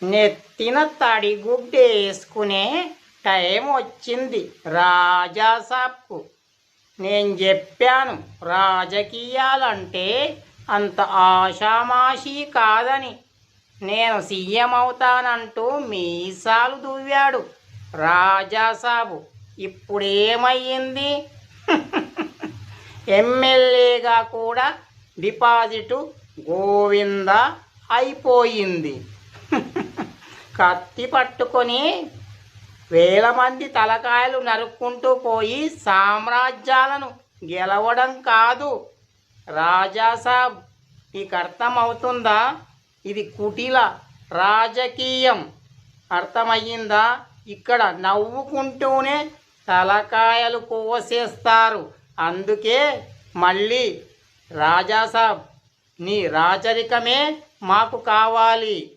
నెత్తిన తడిగుడ్డేసుకునే టైం వచ్చింది రాజాసాబ్కు. నేను చెప్పాను రాజకీయాలంటే అంత ఆషామాషీ కాదని. నేను సీఎం అవుతానంటూ మీసాలు దువ్వాడు రాజాసాబు. ఇప్పుడేమయ్యింది? ఎమ్మెల్యేగా కూడా డిపాజిటు గోవింద అయిపోయింది. కత్తి పట్టుకొని వేల మంది తలకాయలు నరుక్కుంటూ పోయి సామ్రాజ్యాలను గెలవడం కాదు రాజాసాబ్. నీకు అర్థమవుతుందా? ఇది కుటిల రాజకీయం. అర్థమయ్యిందా? ఇక్కడ నవ్వుకుంటూనే తలకాయలు కోసేస్తారు. అందుకే మళ్ళీ రాజాసాబ్ నీ రాజరికమే మాకు కావాలి.